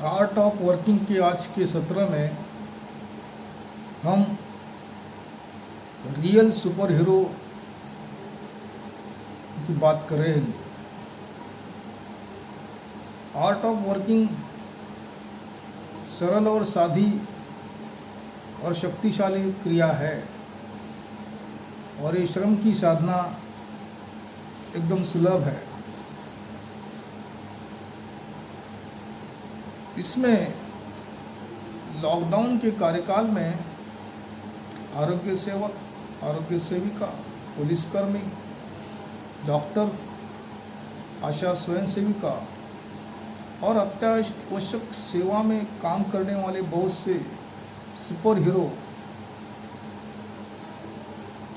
Art of working के आज के सत्र में हम रियल सुपर हीरो की बात कर रहे हैं। आर्ट ऑफ वर्किंग सरल और सादी और शक्तिशाली क्रिया है और ये श्रम की साधना एकदम सुलभ है। इसमें लॉकडाउन के कार्यकाल में आरोग्य सेवक, आरोग्य सेविका, पुलिसकर्मी, डॉक्टर, आशा स्वयं सेविका और अत्यावश्यक सेवा में काम करने वाले बहुत से सुपर हीरो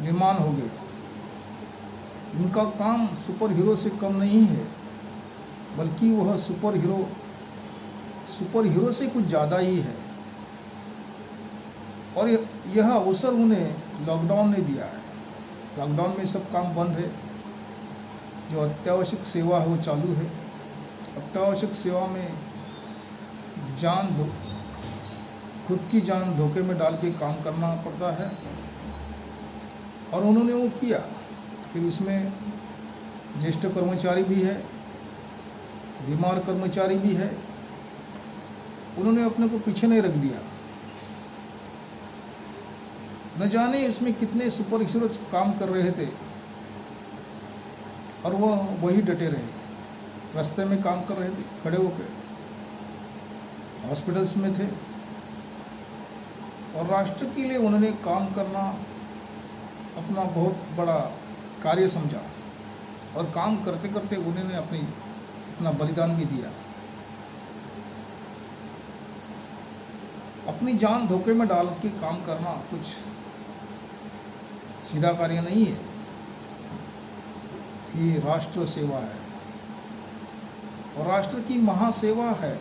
निर्माण हो गए। इनका काम सुपर हीरो से कम नहीं है, बल्कि वह सुपर हीरो से कुछ ज़्यादा ही है। और यह अवसर उन्हें लॉकडाउन ने दिया है। लॉकडाउन में सब काम बंद है, जो अत्यावश्यक सेवा है वो चालू है। अत्यावश्यक सेवा में खुद की जान धोखे में डाल के काम करना पड़ता है और उन्होंने वो किया। फिर इसमें ज्येष्ठ कर्मचारी भी है, बीमार कर्मचारी भी है। उन्होंने अपने को पीछे नहीं रख दिया। न जाने इसमें कितने सुपर हीरो काम कर रहे थे और वह वही डटे रहे। रास्ते में काम कर रहे थे, खड़े होकर हॉस्पिटल्स में थे और राष्ट्र के लिए उन्होंने काम करना अपना बहुत बड़ा कार्य समझा और काम करते करते उन्होंने अपना बलिदान भी दिया। अपनी जान धोखे में डाल के काम करना कुछ सीधा कार्य नहीं है। ये राष्ट्र सेवा है और राष्ट्र की महासेवा है।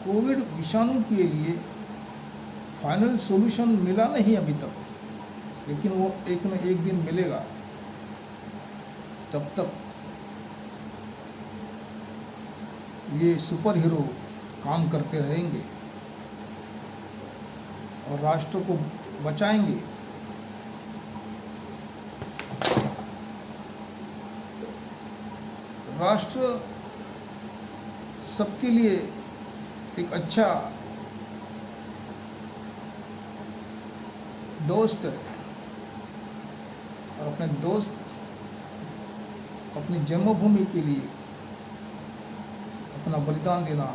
कोविड विषाणु के लिए फाइनल सॉल्यूशन मिला नहीं अभी तक, लेकिन वो एक न एक दिन मिलेगा। तब तक ये सुपर हीरो काम करते रहेंगे और राष्ट्र को बचाएंगे। राष्ट्र सबके लिए एक अच्छा दोस्त है और अपने दोस्त अपनी जन्मभूमि के लिए अपना बलिदान देना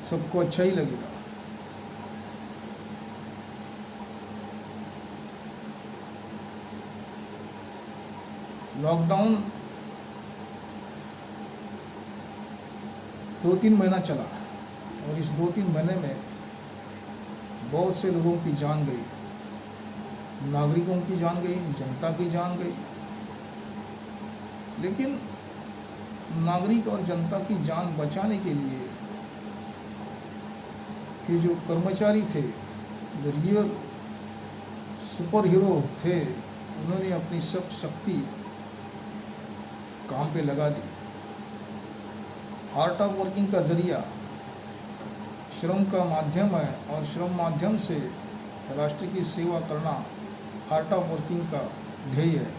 सबको अच्छा ही लगेगा। लॉकडाउन 2-3 महीना चला और इस 2-3 महीने में बहुत से लोगों की जान गई, नागरिकों की जान गई, जनता की जान गई। लेकिन नागरिक और जनता की जान बचाने के लिए ये जो कर्मचारी थे, जो रियल सुपर हीरो थे, उन्होंने अपनी सब शक्ति काम पे लगा दी। आर्ट ऑफ वर्किंग का जरिया श्रम का माध्यम है और श्रम माध्यम से राष्ट्र की सेवा करना आर्ट ऑफ वर्किंग का ध्येय है।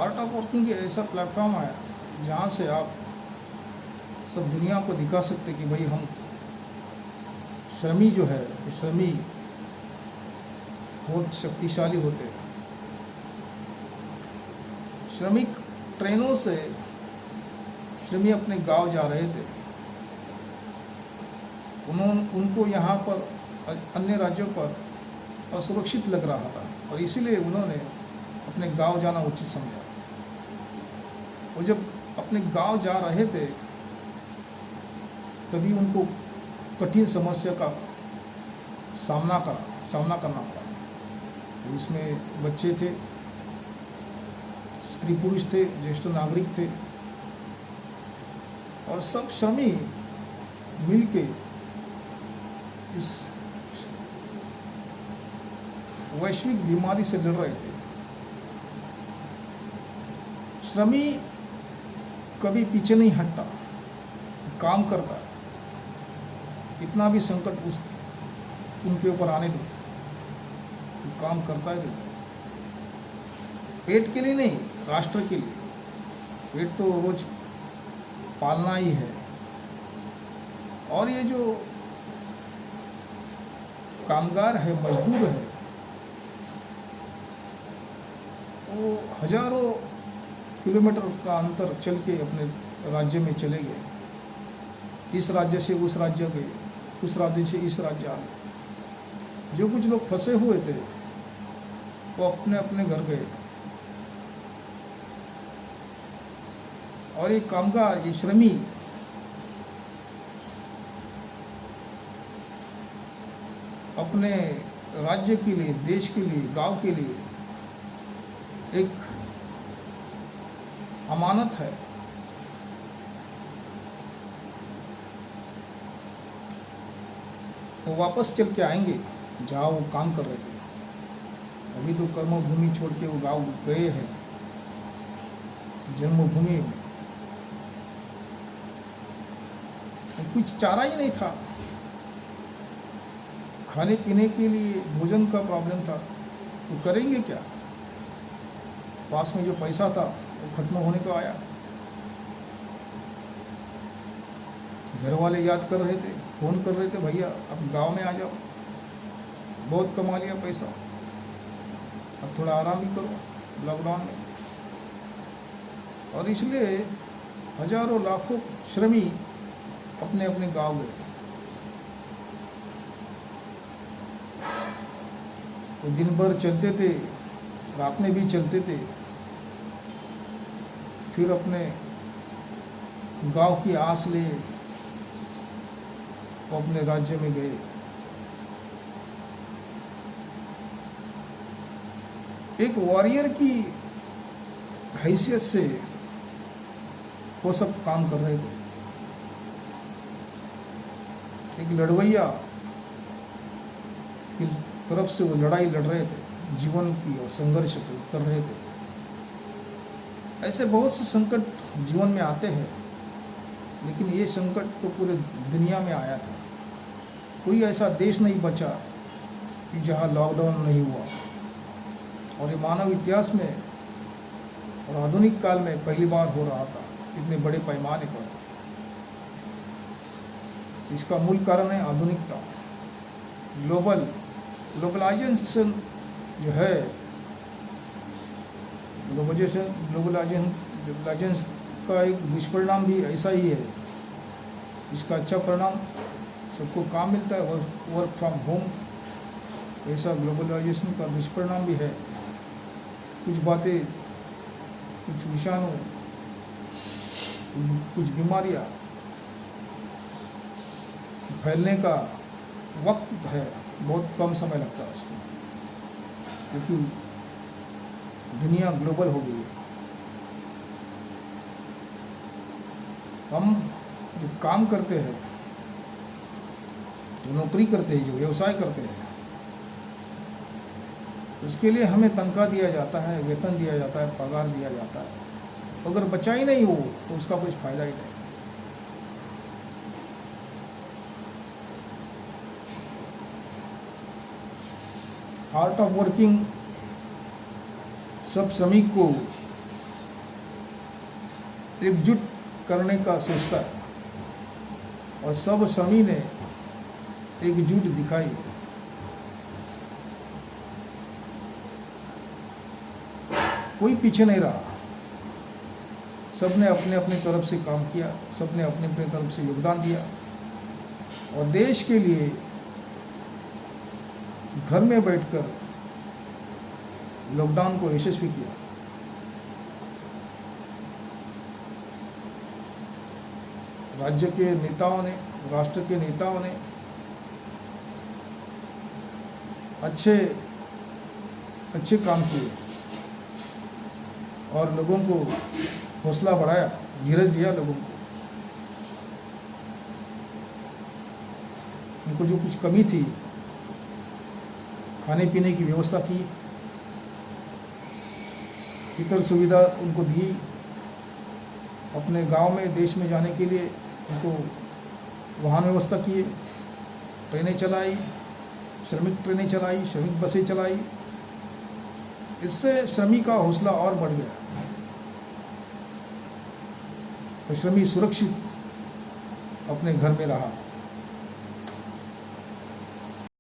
आर्ट ऑफ वर्किंग ऐसा प्लेटफॉर्म है जहाँ से आप सब दुनिया को दिखा सकते कि भाई हम श्रमी जो है, श्रमी बहुत शक्तिशाली होते हैं। श्रमिक ट्रेनों से श्रमी अपने गांव जा रहे थे। उनको यहाँ पर अन्य राज्यों पर असुरक्षित लग रहा था और इसीलिए उन्होंने अपने गांव जाना उचित समझा। वो जब अपने गांव जा रहे थे तभी उनको कठिन समस्या का सामना करना पड़ा। इसमें बच्चे थे, स्त्री पुरुष थे, ज्येष्ठ नागरिक थे और सब श्रमी मिलके इस वैश्विक बीमारी से लड़ रहे थे। श्रमी कभी पीछे नहीं हटता, काम करता है। कितना भी संकट उनके ऊपर आने दो, वो काम करता है। पेट के लिए नहीं, राष्ट्र के लिए। पेट तो रोज पालना ही है। और ये जो कामगार है, मजदूर है, वो हजारों किलोमीटर का अंतर चल के अपने राज्य में चले गए। इस राज्य से उस राज्य गए, उस राज्य से इस राज्य आ गए। जो कुछ लोग फंसे हुए थे वो अपने अपने घर गए। और ये कामगार, ये श्रमी अपने राज्य के लिए, देश के लिए, गांव के लिए एक अमानत है। वो वापस चल के आएंगे जहाँ वो काम कर रहे थे। अभी तो कर्मभूमि छोड़ के वो गांव गए हैं, जन्मभूमि में। कुछ चारा ही नहीं था, खाने पीने के लिए भोजन का प्रॉब्लम था, तो करेंगे क्या? पास में जो पैसा था वो खत्म होने को आया। घर वाले याद कर रहे थे, फ़ोन कर रहे थे, भैया अब गांव में आ जाओ, बहुत कमा लिया पैसा, अब थोड़ा आराम ही करो लॉकडाउन में। और इसलिए हजारों लाखों श्रमी अपने अपने गांव गए। तो दिन भर चलते थे, रात में भी चलते थे, फिर अपने गांव की आस ले वो अपने राज्य में गए। एक वॉरियर की हैसियत से वो सब काम कर रहे थे। एक लड़वैया की तरफ से वो लड़ाई लड़ रहे थे, जीवन की और संघर्ष को कर रहे थे। ऐसे बहुत से संकट जीवन में आते हैं, लेकिन ये संकट तो पूरे दुनिया में आया था। कोई ऐसा देश नहीं बचा कि जहाँ लॉकडाउन नहीं हुआ। और ये मानव इतिहास में और आधुनिक काल में पहली बार हो रहा था इतने बड़े पैमाने पर। इसका मूल कारण है आधुनिकता। ग्लोबलाइजेशन जो है, ग्लोबलाइजेशन का एक दुष्परिणाम भी ऐसा ही है। इसका अच्छा परिणाम सबको काम मिलता है, वर्क फ्रॉम होम। ऐसा ग्लोबलाइजेशन का दुष्परिणाम भी है। कुछ बातें, कुछ विषाणु, कुछ बीमारियां फैलने का वक्त है, बहुत कम समय लगता है उसको, क्योंकि दुनिया ग्लोबल हो गई है। हम जो काम करते हैं, जो नौकरी करते हैं, जो व्यवसाय करते हैं, उसके लिए हमें तनख्वाह दिया जाता है, वेतन दिया जाता है, पगार दिया जाता है। अगर बचा ही नहीं हो तो उसका कुछ फायदा ही नहीं। आर्ट ऑफ वर्किंग सब श्रमिक को एकजुट करने का सोचता है, और सब श्रमिक ने एकजुट दिखाई। कोई पीछे नहीं रहा, सबने अपने अपने तरफ से काम किया, सबने अपने अपने तरफ से योगदान दिया, और देश के लिए घर में बैठकर लॉकडाउन को यशस्वी किया। राज्य के नेताओं ने, राष्ट्र के नेताओं ने अच्छे काम किए और लोगों को हौसला बढ़ाया, धीरज दिया लोगों को। उनको जो कुछ कमी थी, खाने पीने की व्यवस्था की, इतर सुविधा उनको दी, अपने गांव में, देश में जाने के लिए उनको वाहन व्यवस्था किए, ट्रेनें चलाई, श्रमिक ट्रेनें चलाई, श्रमिक बसें चलाई। इससे श्रमिक का हौसला और बढ़ गया, तो श्रमिक सुरक्षित अपने घर में रहा।